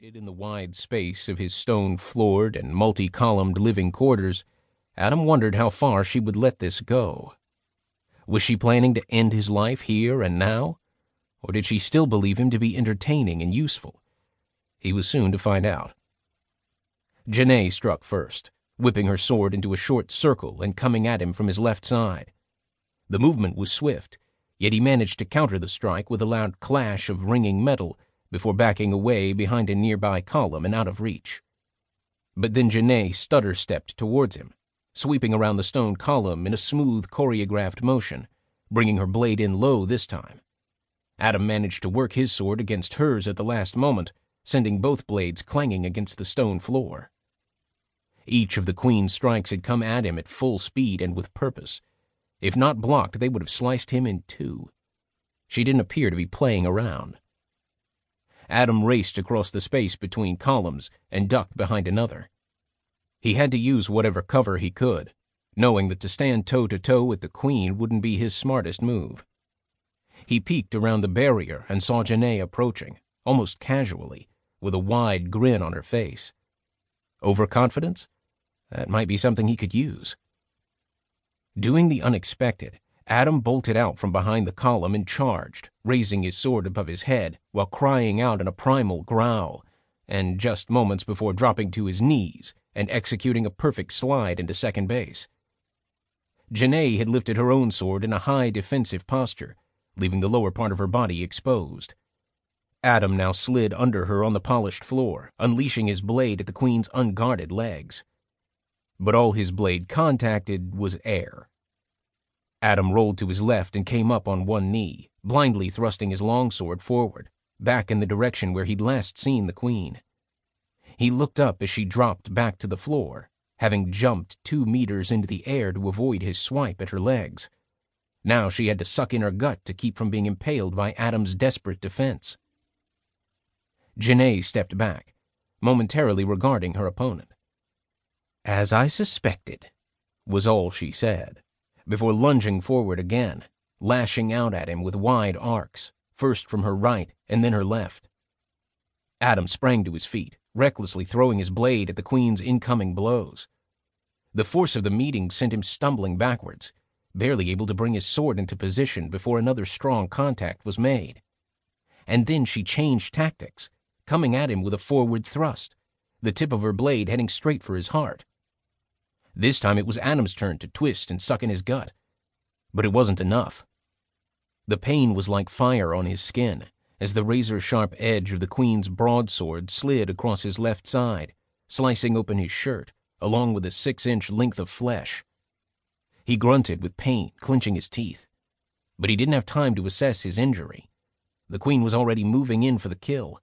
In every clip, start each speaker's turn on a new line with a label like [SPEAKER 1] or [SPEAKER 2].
[SPEAKER 1] Seated in the wide space of his stone-floored and multi-columned living quarters, Adam wondered how far she would let this go. Was she planning to end his life here and now? Or did she still believe him to be entertaining and useful? He was soon to find out. Janae struck first, whipping her sword into a short circle and coming at him from his left side. The movement was swift, yet he managed to counter the strike with a loud clash of ringing metal before backing away behind a nearby column and out of reach. But then Janae stutter-stepped towards him, sweeping around the stone column in a smooth, choreographed motion, bringing her blade in low this time. Adam managed to work his sword against hers at the last moment, sending both blades clanging against the stone floor. Each of the Queen's strikes had come at him at full speed and with purpose. If not blocked, they would have sliced him in two. She didn't appear to be playing around. Adam raced across the space between columns and ducked behind another. He had to use whatever cover he could, knowing that to stand toe-to-toe with the Queen wouldn't be his smartest move. He peeked around the barrier and saw Janae approaching, almost casually, with a wide grin on her face. Overconfidence? That might be something he could use. Doing the unexpected, Adam bolted out from behind the column and charged, raising his sword above his head while crying out in a primal growl, and just moments before dropping to his knees and executing a perfect slide into second base. Janae had lifted her own sword in a high defensive posture, leaving the lower part of her body exposed. Adam now slid under her on the polished floor, unleashing his blade at the Queen's unguarded legs. But all his blade contacted was air. Adam rolled to his left and came up on one knee, blindly thrusting his longsword forward, back in the direction where he'd last seen the Queen. He looked up as she dropped back to the floor, having jumped 2 meters into the air to avoid his swipe at her legs. Now she had to suck in her gut to keep from being impaled by Adam's desperate defense. Janae stepped back, momentarily regarding her opponent. "As I suspected," was all she said, before lunging forward again, lashing out at him with wide arcs, first from her right and then her left. Adam sprang to his feet, recklessly throwing his blade at the Queen's incoming blows. The force of the meeting sent him stumbling backwards, barely able to bring his sword into position before another strong contact was made. And then she changed tactics, coming at him with a forward thrust, the tip of her blade heading straight for his heart. This time it was Adam's turn to twist and suck in his gut. But it wasn't enough. The pain was like fire on his skin as the razor-sharp edge of the Queen's broadsword slid across his left side, slicing open his shirt, along with a 6-inch length of flesh. He grunted with pain, clenching his teeth. But he didn't have time to assess his injury. The Queen was already moving in for the kill.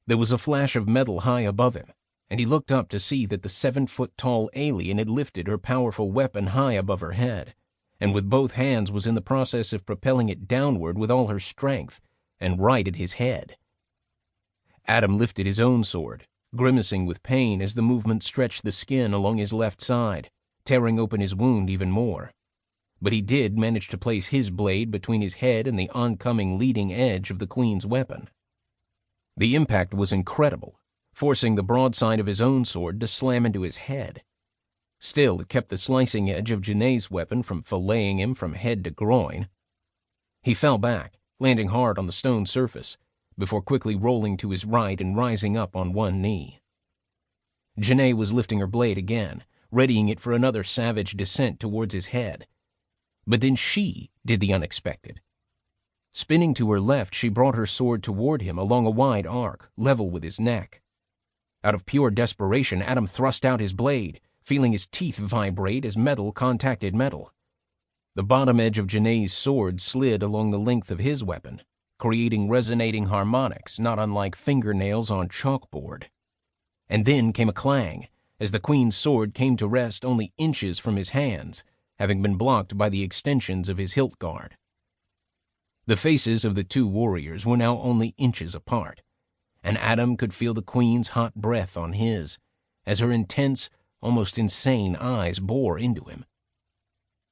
[SPEAKER 1] There was a flash of metal high above him, and he looked up to see that the 7-foot-tall alien had lifted her powerful weapon high above her head, and with both hands was in the process of propelling it downward with all her strength, and right at his head. Adam lifted his own sword, grimacing with pain as the movement stretched the skin along his left side, tearing open his wound even more. But he did manage to place his blade between his head and the oncoming leading edge of the Queen's weapon. The impact was incredible, forcing the broadside of his own sword to slam into his head. Still, it kept the slicing edge of Janae's weapon from filleting him from head to groin. He fell back, landing hard on the stone surface, before quickly rolling to his right and rising up on one knee. Janae was lifting her blade again, readying it for another savage descent towards his head. But then she did the unexpected. Spinning to her left, she brought her sword toward him along a wide arc, level with his neck. Out of pure desperation, Adam thrust out his blade, feeling his teeth vibrate as metal contacted metal. The bottom edge of Janae's sword slid along the length of his weapon, creating resonating harmonics not unlike fingernails on chalkboard. And then came a clang, as the Queen's sword came to rest only inches from his hands, having been blocked by the extensions of his hilt guard. The faces of the two warriors were now only inches apart, and Adam could feel the Queen's hot breath on his, as her intense, almost insane eyes bore into him.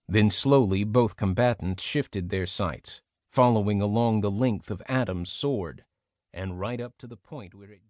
[SPEAKER 1] Then slowly both combatants shifted their sights, following along the length of Adam's sword, and right up to the point where it